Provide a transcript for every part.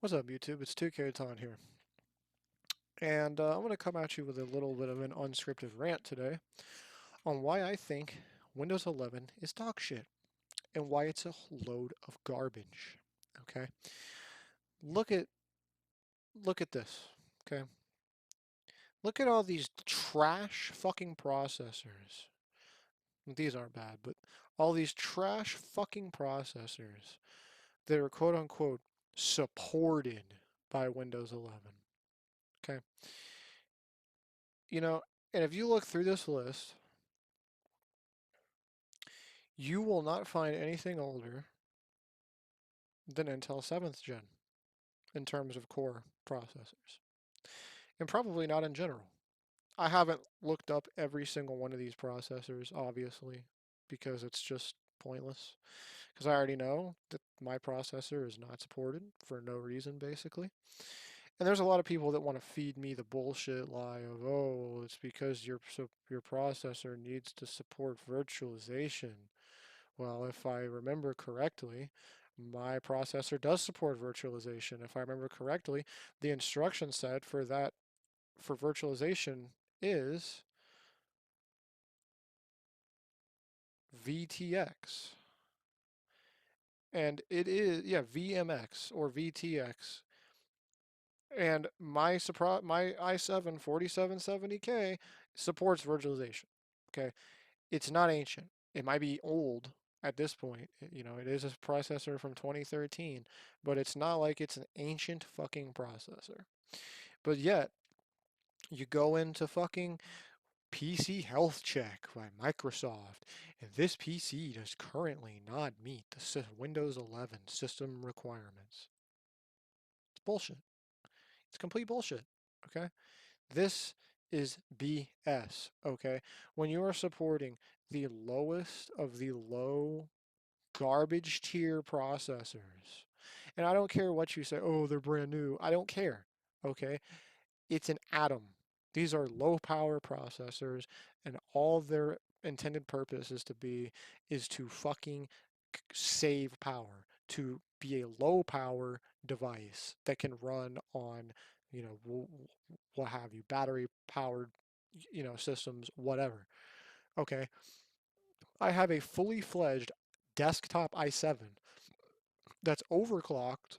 What's up, YouTube? It's 2K here, and I'm going to come at you with a little bit of an unscripted rant today on why I think Windows 11 is dog shit and why it's a load of garbage. Okay, look at look at this. Okay, look at all these trash fucking processors. These aren't bad, but all these trash fucking processors that are quote unquote supported by Windows 11. Okay, you know, and if you look through this list, you will not find anything older than Intel 7th gen in terms of core processors, and probably not in general. I haven't looked up every single one of these processors, obviously, because it's just pointless. Because I already know that my processor is not supported for no reason, basically. And there's a lot of people that want to feed me the bullshit lie of, oh, it's because your processor needs to support virtualization. Well, if I remember correctly, my processor does support virtualization. If I remember correctly, the instruction set for that for virtualization is VTX. And it is, yeah, VMX or VTX. And my i7 4770K supports virtualization. Okay. It's not ancient. It might be old at this point. It is a processor from 2013, but it's not like it's an ancient fucking processor. But yet, you go into fucking PC health check by Microsoft, and this PC does currently not meet the Windows 11 system requirements. It's bullshit. It's complete bullshit. Okay? This is BS. Okay? When you are supporting the lowest of the low garbage tier processors. And I don't care what you say, oh, they're brand new. I don't care. Okay? It's an atom. These are low power processors, and all their intended purpose is to fucking save power, to be a low power device that can run on, what have you, battery powered, systems, whatever. Okay. I have a fully fledged desktop i7 that's overclocked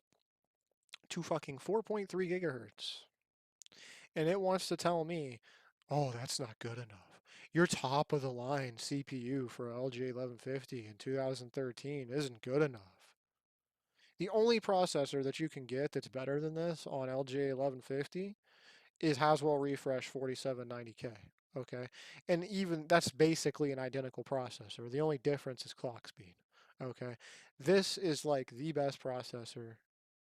to fucking 4.3 gigahertz. And it wants to tell me, oh, that's not good enough. Your top of the line CPU for LG 1150 in 2013 isn't good enough. The only processor that you can get that's better than this on LG 1150 is Haswell Refresh 4790K. Okay. And even that's basically an identical processor. The only difference is clock speed. Okay. This is like the best processor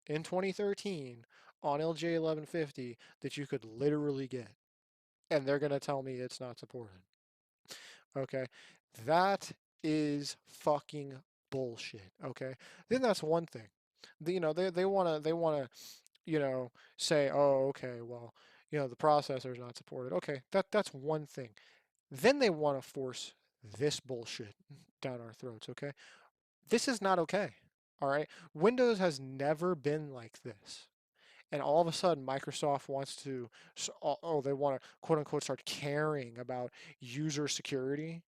in 2013 on LJ 1150 that you could literally get. And they're going to tell me it's not supported. Okay. That is fucking bullshit. Okay. Then that's one thing. They want to say, oh, okay, well, the processor is not supported. Okay, that's one thing. Then they want to force this bullshit down our throats. Okay, this is not okay. All right, Windows has never been like this. And all of a sudden, Microsoft wants to, they want to quote unquote start caring about user security.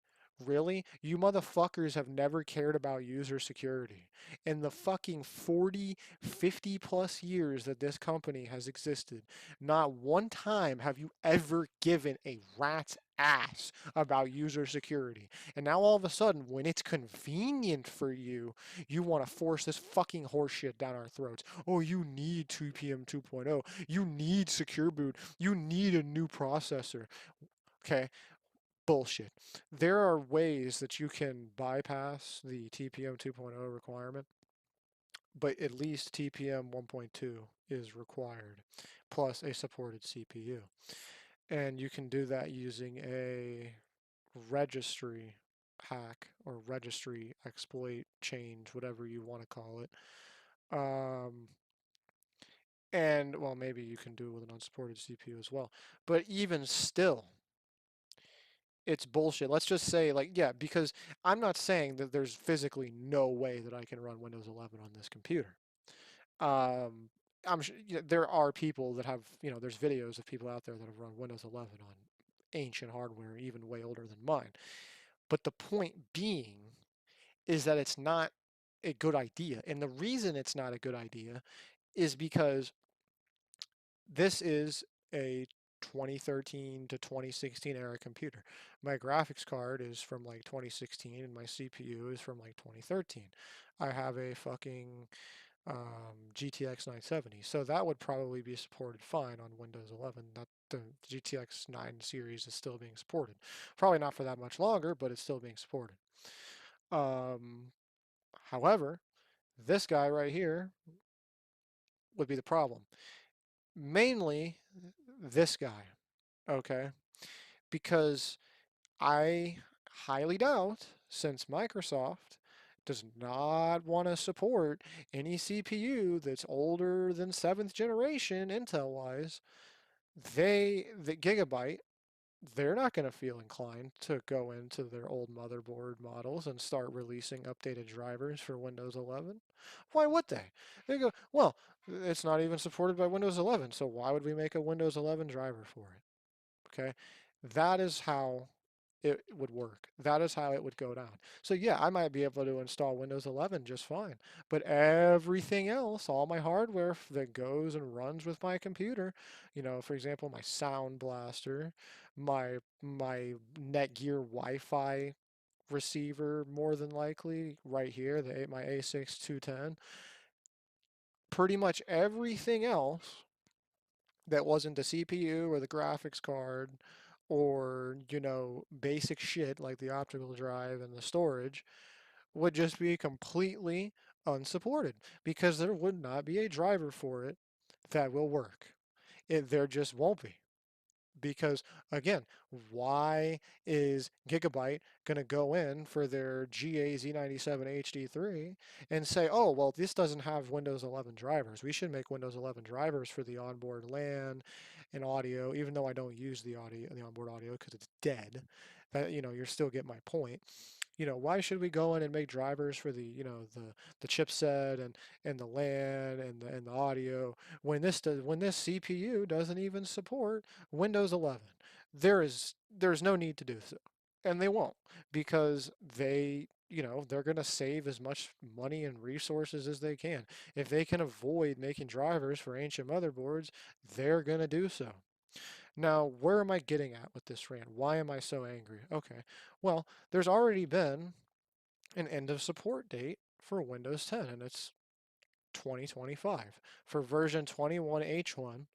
Really? You motherfuckers have never cared about user security. In the fucking 40, 50 plus years that this company has existed, not one time have you ever given a rat's ass about user security. And now all of a sudden, when it's convenient for you, you want to force this fucking horseshit down our throats. Oh, you need TPM 2.0. You need secure boot. You need a new processor. Okay, bullshit. There are ways that you can bypass the TPM 2.0 requirement, but at least TPM 1.2 is required, plus a supported CPU. And you can do that using a registry hack or registry exploit change, whatever you want to call it. Um, and well, maybe you can do it with an unsupported CPU as well. But even still, it's bullshit. Let's just say, like, yeah, because I'm not saying that there's physically no way that I can run Windows 11 on this computer. Um, there are people that have, there's videos of people out there that have run Windows 11 on ancient hardware, even way older than mine. But the point being is that it's not a good idea. And the reason it's not a good idea is because this is a 2013 to 2016 era computer. My graphics card is from like 2016 and my CPU is from like 2013. I have a fucking GTX 970, so that would probably be supported fine on Windows 11. That the GTX 9 series is still being supported. Probably not for that much longer, but it's still being supported. Um, However, this guy right here would be the problem. Mainly this guy, okay? Because I highly doubt, since Microsoft does not want to support any CPU that's older than 7th generation Intel wise, the Gigabyte, they're not going to feel inclined to go into their old motherboard models and start releasing updated drivers for Windows 11. Why would they? They go, well, it's not even supported by Windows 11, so why would we make a Windows 11 driver for it? Okay? That is how it would work. That is how it would go down. So yeah, I might be able to install Windows 11 just fine, but everything else, all my hardware that goes and runs with my computer, for example, my Sound Blaster, my Netgear Wi-Fi receiver, more than likely, right here, my A6 210, pretty much everything else that wasn't the CPU or the graphics card or, basic shit like the optical drive and the storage would just be completely unsupported because there would not be a driver for it that will work. There just won't be. Because again, why is Gigabyte going to go in for their GA-Z97 HD3 and say, oh, well, this doesn't have Windows 11 drivers. We should make Windows 11 drivers for the onboard LAN and audio, even though I don't use the onboard audio because it's dead. That, you're still getting my point. Why should we go in and make drivers for the chipset and the LAN and the audio when this CPU doesn't even support Windows 11? There's no need to do so, and they won't because they're going to save as much money and resources as they can. If they can avoid making drivers for ancient motherboards, they're going to do so. Now, where am I getting at with this rant? Why am I so angry? Okay, well, there's already been an end of support date for Windows 10, and it's 2025. For version 21H1,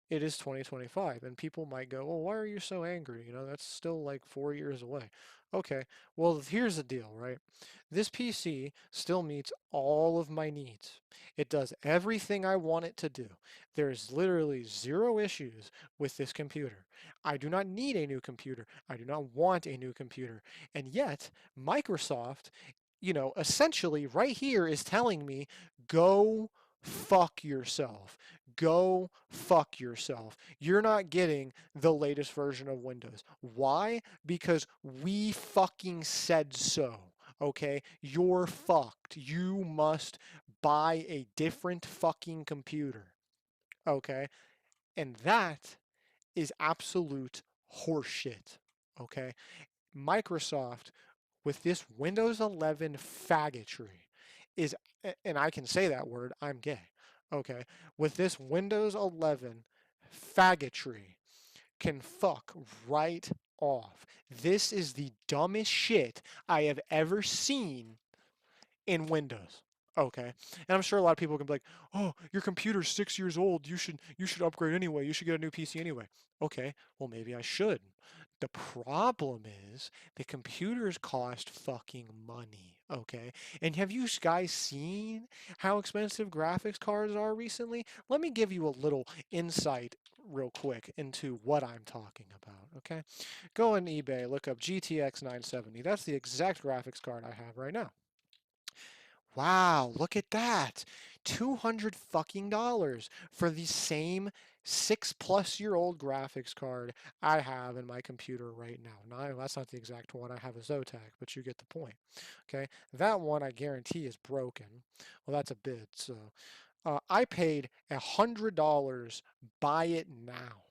it is 2025. And people might go, well, why are you so angry? That's still like 4 years away. Okay, well, here's the deal, right? This PC still meets all of my needs. It does everything I want it to do. There's literally zero issues with this computer. I do not need a new computer. I do not want a new computer. And yet, Microsoft, essentially right here is telling me, go fuck yourself. Go fuck yourself. You're not getting the latest version of Windows. Why? Because we fucking said so. Okay? You're fucked. You must buy a different fucking computer. Okay? And that is absolute horseshit. Okay? Microsoft, with this Windows 11 faggotry, is, and I can say that word, I'm gay. Okay? With this Windows 11 faggotry, can fuck right off. This is the dumbest shit I have ever seen in Windows. Okay. And I'm sure a lot of people can be like, "Oh, your computer's 6 years old. You should upgrade anyway. You should get a new PC anyway." Okay. Well, maybe I should. The problem is the computers cost fucking money, okay? And have you guys seen how expensive graphics cards are recently? Let me give you a little insight real quick into what I'm talking about, okay? Go on eBay, look up GTX 970. That's the exact graphics card I have right now. Wow, look at that. 200 fucking dollars for the same 6+ year old graphics card I have in my computer right now. No, that's not the exact one. I have a Zotac, but you get the point. Okay, that one I guarantee is broken. Well, that's a bid, so I paid $100, buy it now,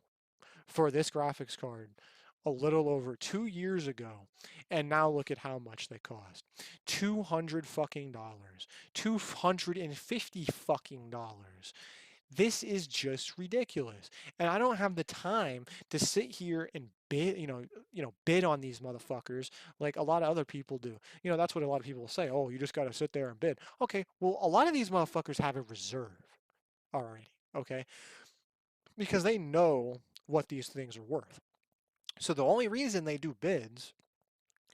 for this graphics card a little over 2 years ago, and now look at how much they cost. $200 fucking. $250 fucking. This is just ridiculous. And I don't have the time to sit here and bid, bid on these motherfuckers like a lot of other people do. That's what a lot of people say. Oh, you just got to sit there and bid. Okay, well, a lot of these motherfuckers have a reserve already, okay? Because they know what these things are worth. So the only reason they do bids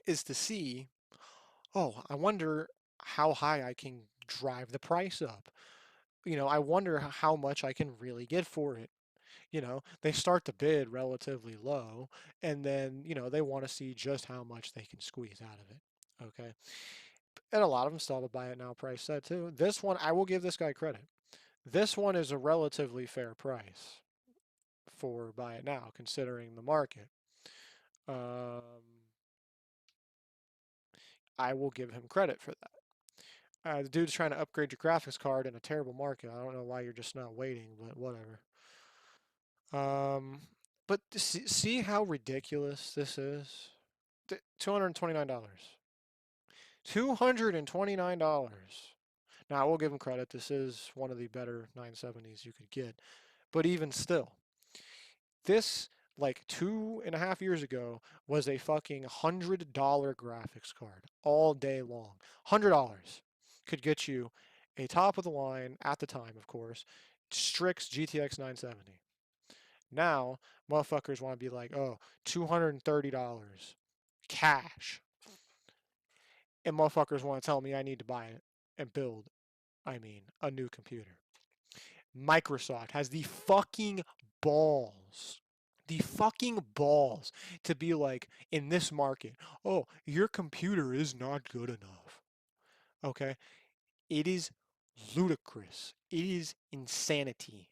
is to see, oh, I wonder how high I can drive the price up. I wonder how much I can really get for it. They start the bid relatively low, and then, they want to see just how much they can squeeze out of it. Okay. And a lot of them still have a buy it now price set too. This one, I will give this guy credit. This one is a relatively fair price for buy it now, considering the market. Um, I will give him credit for that. The dude's trying to upgrade your graphics card in a terrible market. I don't know why you're just not waiting, but whatever. Um, but see how ridiculous this is? $229. $229. Now, I will give him credit. This is one of the better 970s you could get. But even still, this, like 2.5 years ago, was a fucking $100 graphics card all day long. $100 could get you a top of the line, at the time, of course, Strix GTX 970. Now, motherfuckers want to be like, oh, $230 cash. And motherfuckers want to tell me I need to buy it and build, a new computer. Microsoft has the fucking balls to be like, in this market, oh, your computer is not good enough. Okay? It is ludicrous. It is insanity.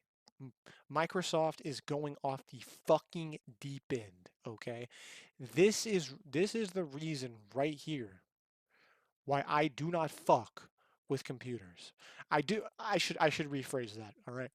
Microsoft is going off the fucking deep end, okay? This is the reason right here why I do not fuck with computers. I should rephrase that, all right?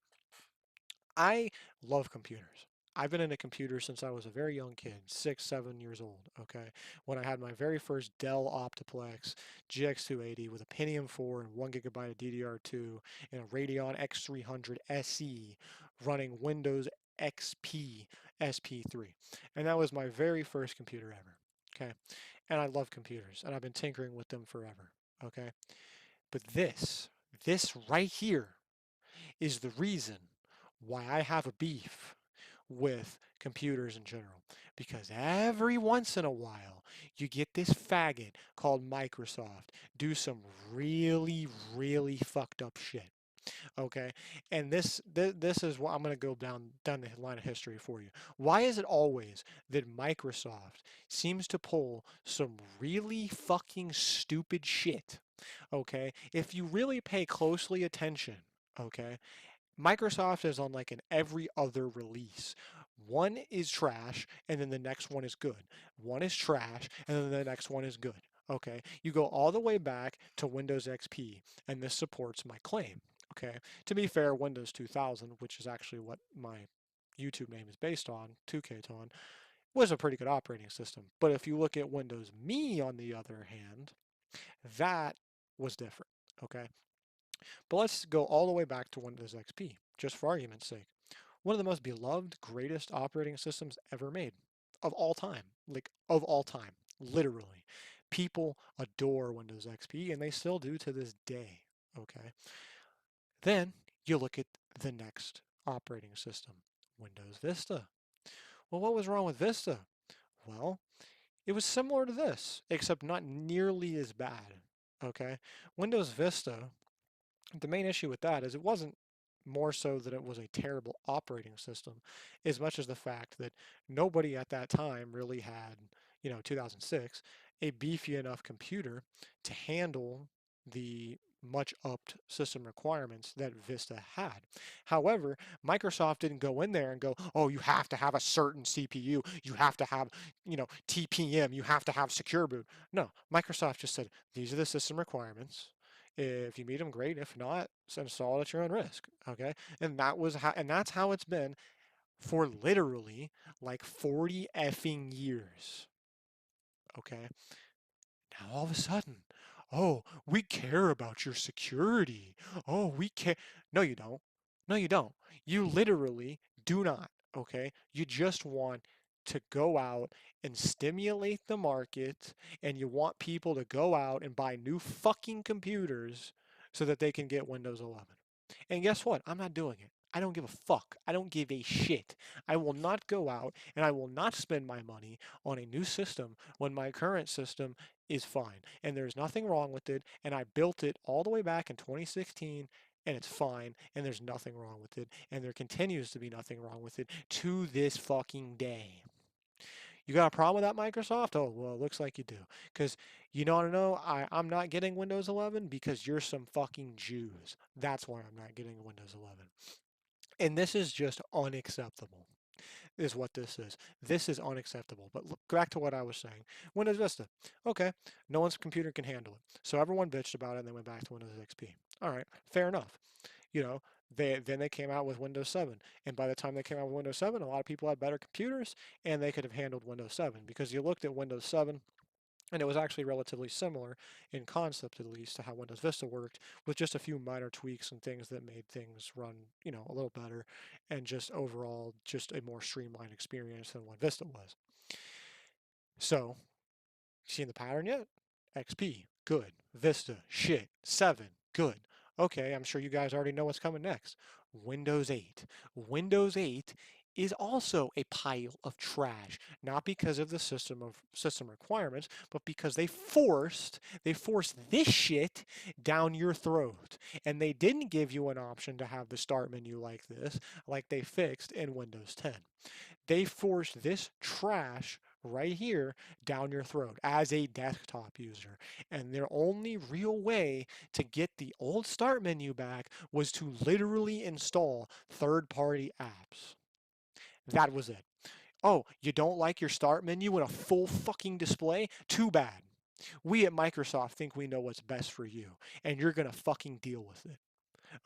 I love computers. I've been into computers since I was a very young kid, 6, 7 years old, okay? When I had my very first Dell Optiplex GX280 with a Pentium 4 and 1 gigabyte of DDR2 and a Radeon X300 SE running Windows XP SP3. And that was my very first computer ever, okay? And I love computers, and I've been tinkering with them forever, okay? But this right here is the reason why I have a beef with computers in general. Because every once in a while, you get this faggot called Microsoft do some really, really fucked up shit. Okay, and this is what I'm going to go down the line of history for you. Why is it always that Microsoft seems to pull some really fucking stupid shit? Okay, if you really pay closely attention, okay, Microsoft is on like an every other release. One is trash and then the next one is good. One is trash and then the next one is good. Okay, you go all the way back to Windows XP, and this supports my claim. Okay, to be fair, Windows 2000, which is actually what my YouTube name is based on, 2Kton, was a pretty good operating system. But if you look at Windows Me, on the other hand, that was different. Okay, but let's go all the way back to Windows XP, just for argument's sake. One of the most beloved, greatest operating systems ever made, of all time. Like, of all time, literally. People adore Windows XP, and they still do to this day. Okay. Then you look at the next operating system, Windows Vista. Well, what was wrong with Vista? Well, it was similar to this, except not nearly as bad. Okay. Windows Vista, the main issue with that is it wasn't more so that it was a terrible operating system as much as the fact that nobody at that time really had, 2006, a beefy enough computer to handle the much upped system requirements that Vista had. However, Microsoft didn't go in there and go, oh, you have to have a certain CPU, you have to have, TPM, you have to have secure boot. No, Microsoft just said, these are the system requirements. If you meet them, great. If not, install it at your own risk. Okay, and that's how it's been for literally like 40 effing years. Okay, now all of a sudden, oh, we care about your security. Oh, we care. No, you don't. No, you don't. You literally do not. Okay, you just want to go out and stimulate the market, and you want people to go out and buy new fucking computers so that they can get Windows 11. And guess what? I'm not doing it. I don't give a fuck. I don't give a shit. I will not go out and I will not spend my money on a new system when my current system is fine. And there's nothing wrong with it. And I built it all the way back in 2016 and it's fine. And there's nothing wrong with it. And there continues to be nothing wrong with it to this fucking day. You got a problem with that, Microsoft? Oh, well, it looks like you do. Because you want to know, I'm not getting Windows 11 because you're some fucking Jews. That's why I'm not getting Windows 11. And this is just unacceptable, is what this is. This is unacceptable. But look back to what I was saying. Windows Vista. Okay, no one's computer can handle it. So everyone bitched about it and they went back to Windows XP. All right, fair enough. You know, they came out with Windows 7. And by the time they came out with Windows 7, a lot of people had better computers and they could have handled Windows 7 because you looked at Windows 7 and it was actually relatively similar in concept, at least, to how Windows Vista worked, with just a few minor tweaks and things that made things run, a little better, and just overall, just a more streamlined experience than what Vista was. So, seeing the pattern yet? XP, good. Vista, shit. 7, good. Okay, I'm sure you guys already know what's coming next. Windows 8. Windows 8 is also a pile of trash, not because of the system requirements, but because they forced this shit down your throat. And they didn't give you an option to have the start menu like this, like they fixed in Windows 10. They forced this trash right here down your throat as a desktop user. And their only real way to get the old start menu back was to literally install third party apps. That was it. Oh, you don't like your start menu in a full fucking display? Too bad. We at Microsoft think we know what's best for you, and you're gonna fucking deal with it.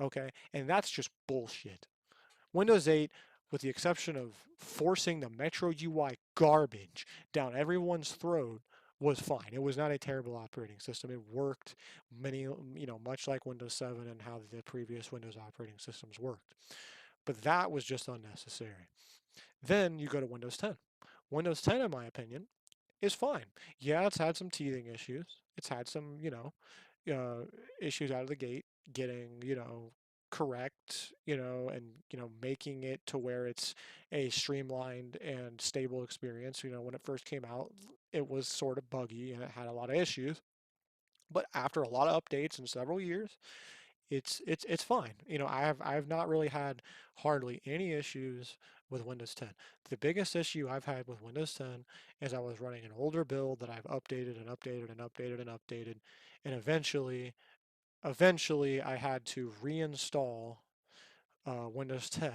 Okay? And that's just bullshit. Windows 8, with the exception of forcing the Metro UI garbage down everyone's throat, was fine. It was not a terrible operating system. It worked much like Windows 7 and how the previous Windows operating systems worked. But that was just unnecessary. Then you go to Windows 10. Windows 10, in my opinion, is fine. Yeah, it's had some teething issues. It's had some, uh, issues out of the gate, getting, correct, and, making it to where it's a streamlined and stable experience. When it first came out, it was sort of buggy and it had a lot of issues. But after a lot of updates in several years, it's fine. I've not really had hardly any issues with Windows 10. The biggest issue I've had with Windows 10 is I was running an older build that I've updated and updated and updated and updated, and eventually I had to reinstall Windows 10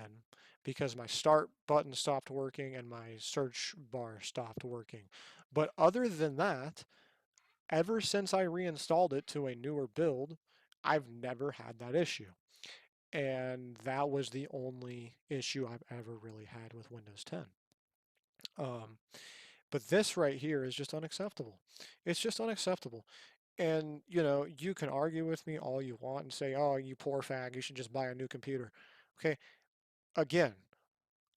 because my start button stopped working and my search bar stopped working. But other than that, ever since I reinstalled it to a newer build, I've never had that issue. And that was the only issue I've ever really had with Windows 10. Um, but this right here is just unacceptable. It's just unacceptable. And, you can argue with me all you want and say, oh, you poor fag, you should just buy a new computer. Okay, again,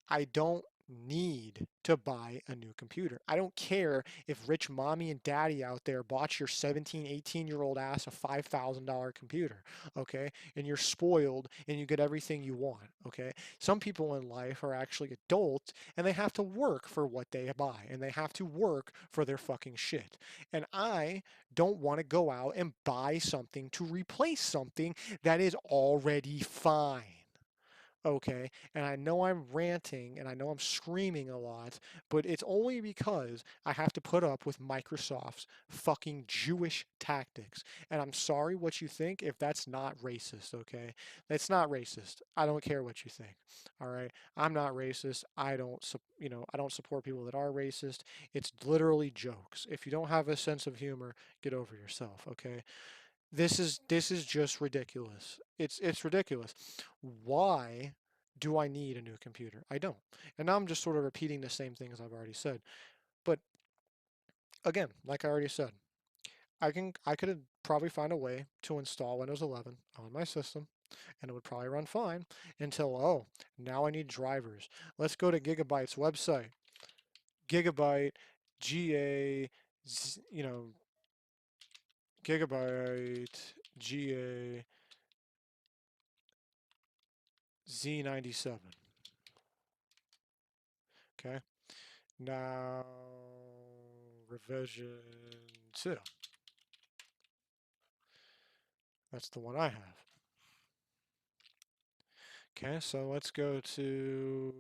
I don't need to buy a new computer. I don't care if rich mommy and daddy out there bought your 17, 18-year-old ass a $5,000 computer, okay? And you're spoiled and you get everything you want, okay? Some people in life are actually adults and they have to work for what they buy and they have to work for their fucking shit. And I don't want to go out and buy something to replace something that is already fine. Okay, and I know I'm ranting and I know I'm screaming a lot, but it's only because I have to put up with Microsoft's fucking Jewish tactics. And I'm sorry what you think if that's not racist, okay? That's not racist. I don't care what you think. All right? I'm not racist. I don't support people that are racist. It's literally jokes. If you don't have a sense of humor, get over yourself, okay? This is just ridiculous. It's ridiculous. Why do I need a new computer? I don't. And now I'm just sort of repeating the same things I've already said. But again, like I already said, I could probably find a way to install Windows 11 on my system and it would probably run fine until, oh, now I need drivers. Let's go to Gigabyte's website. Gigabyte GA, you know, Gigabyte GA Z97. Okay. Now, revision 2. That's the one I have. Okay, so let's go to,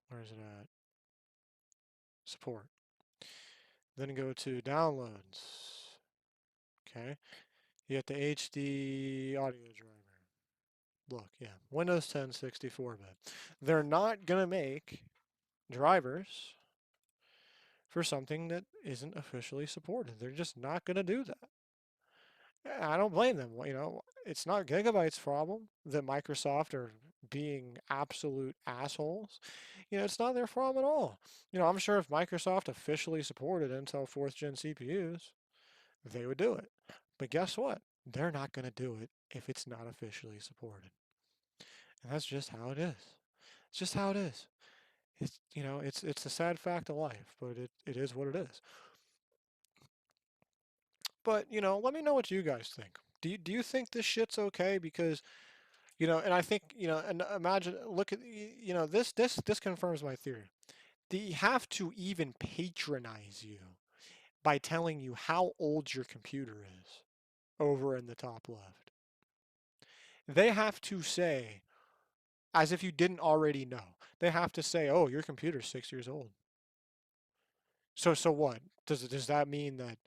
where is it at? Support. Then go to downloads. Okay. You get the HD audio driver. Look, yeah, Windows 10 64-bit. They're not going to make drivers for something that isn't officially supported. They're just not going to do that. I don't blame them. It's not Gigabyte's problem that Microsoft are being absolute assholes. It's not their problem at all. I'm sure if Microsoft officially supported Intel 4th gen CPUs, they would do it. But guess what? They're not going to do it if it's not officially supported. And that's just how it is. It's just how it is. It's a sad fact of life, but it is what it is. But, let me know what you guys think. Do you think this shit's okay? Because, and I think, and imagine, look at, this confirms my theory. They have to even patronize you by telling you how old your computer is over in the top left. They have to say, as if you didn't already know, they have to say, oh, your computer's 6 years old. So what? Does that mean that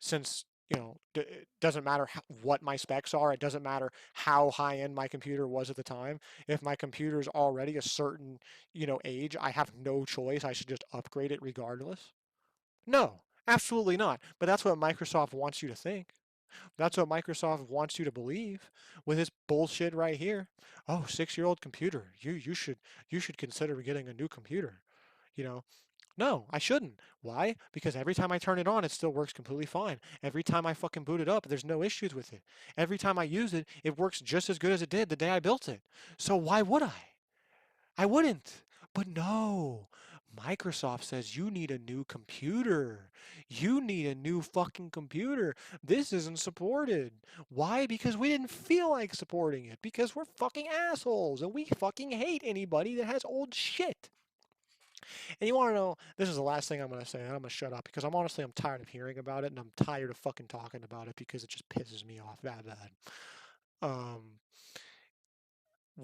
since it doesn't matter what my specs are, it doesn't matter how high end my computer was at the time. If my computer is already a certain age, I have no choice. I should just upgrade it regardless. No, absolutely not. But that's what Microsoft wants you to think. That's what Microsoft wants you to believe with this bullshit right here. Oh, 6-year-old computer. You should consider getting a new computer. You know, no, I shouldn't. Why? Because every time I turn it on, it still works completely fine. Every time I fucking boot it up, there's no issues with it. Every time I use it, it works just as good as it did the day I built it. So why would I? I wouldn't. But no. Microsoft says you need a new computer. You need a new fucking computer. This isn't supported. Why? Because we didn't feel like supporting it. Because we're fucking assholes and we fucking hate anybody that has old shit. And you want to know, this is the last thing I'm going to say, and I'm going to shut up because I'm tired of hearing about it and I'm tired of fucking talking about it because it just pisses me off that bad. Um,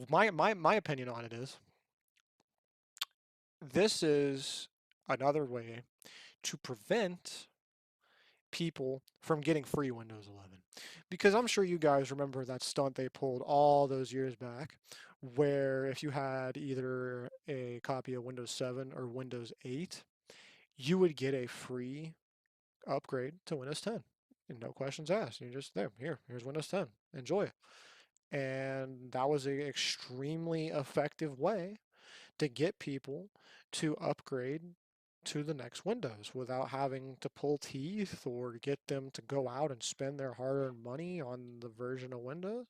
my opinion on it is this is another way to prevent people from getting free Windows 11. Because I'm sure you guys remember that stunt they pulled all those years back where if you had either a copy of Windows 7 or Windows 8, you would get a free upgrade to Windows 10. And no questions asked. You're just there. Here's Windows 10. Enjoy it. And that was an extremely effective way to get people to upgrade to the next Windows without having to pull teeth or get them to go out and spend their hard-earned money on the version of Windows.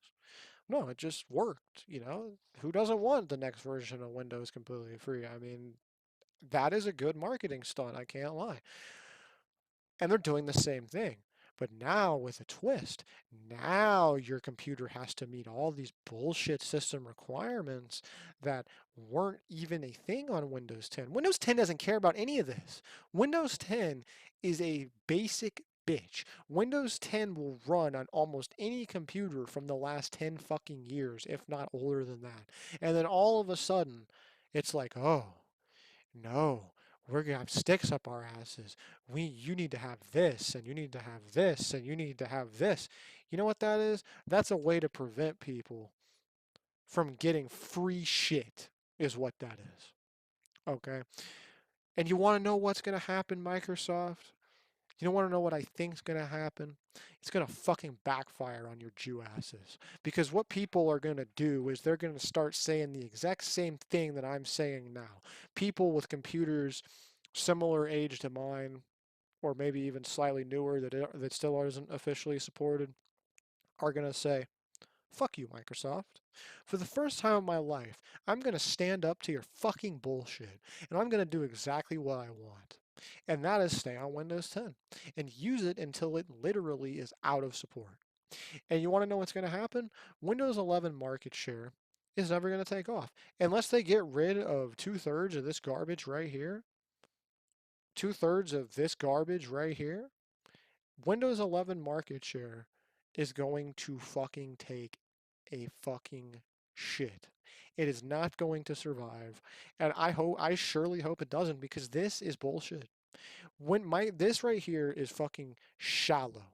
No, it just worked. Who doesn't want the next version of Windows completely free? I mean, that is a good marketing stunt, I can't lie. And they're doing the same thing. But now with a twist, now your computer has to meet all these bullshit system requirements that weren't even a thing on Windows 10. Windows 10 doesn't care about any of this. Windows 10 is a basic bitch. Windows 10 will run on almost any computer from the last 10 fucking years, if not older than that. And then all of a sudden, it's like, oh, no, we're gonna have sticks up our asses. You need to have this, and you need to have this, and you need to have this. You know what that is? That's a way to prevent people from getting free shit, is what that is. Okay? And you want to know what's gonna happen, Microsoft? You don't want to know what I think's going to happen? It's going to fucking backfire on your Jew asses. Because what people are going to do is they're going to start saying the exact same thing that I'm saying now. People with computers similar age to mine, or maybe even slightly newer that still isn't officially supported, are going to say, fuck you, Microsoft. For the first time in my life, I'm going to stand up to your fucking bullshit, and I'm going to do exactly what I want. And that is stay on Windows 10 and use it until it literally is out of support. And you want to know what's going to happen? Windows 11 market share is never going to take off unless they get rid of 2/3 of this garbage right here. 2/3 of this garbage right here. Windows 11 market share is going to fucking take a fucking shit. It is not going to survive, and I surely hope it doesn't, because this is bullshit. This right here is fucking shallow.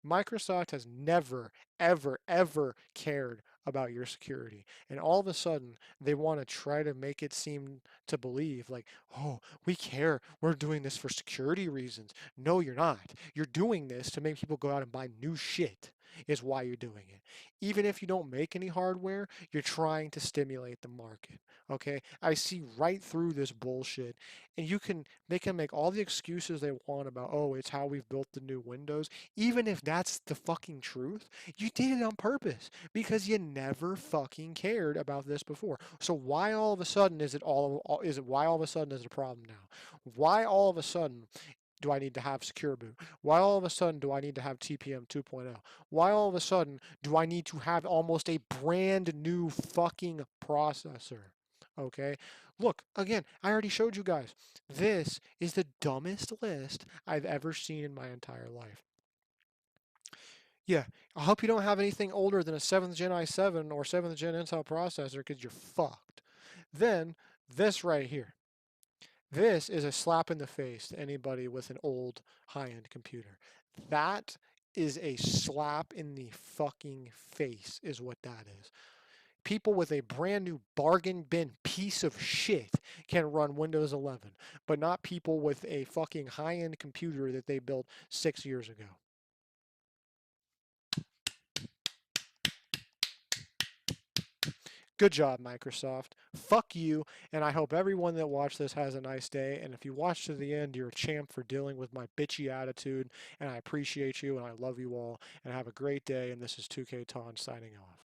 Microsoft has never, ever, ever cared about your security. And all of a sudden, they want to try to make it seem to believe like, oh, we care. We're doing this for security reasons. No, you're not. You're doing this to make people go out and buy new shit, is why you're doing it. Even if you don't make any hardware, you're trying to stimulate the market. Okay? I see right through this bullshit. And they can make all the excuses they want about, oh, it's how we've built the new Windows. Even if that's the fucking truth, you did it on purpose because you never fucking cared about this before. So why all of a sudden why all of a sudden is it a problem now? Why all of a sudden do I need to have Secure Boot? Why all of a sudden do I need to have TPM 2.0? Why all of a sudden do I need to have almost a brand new fucking processor? Okay? Look, again, I already showed you guys. This is the dumbest list I've ever seen in my entire life. Yeah, I hope you don't have anything older than a 7th gen i7 or 7th gen Intel processor, because you're fucked. Then, this right here. This is a slap in the face to anybody with an old high-end computer. That is a slap in the fucking face, is what that is. People with a brand new bargain bin piece of shit can run Windows 11, but not people with a fucking high-end computer that they built 6 years ago. Good job, Microsoft. Fuck you, and I hope everyone that watched this has a nice day. And if you watched to the end, you're a champ for dealing with my bitchy attitude, and I appreciate you, and I love you all, and have a great day. And this is 2K Ton signing off.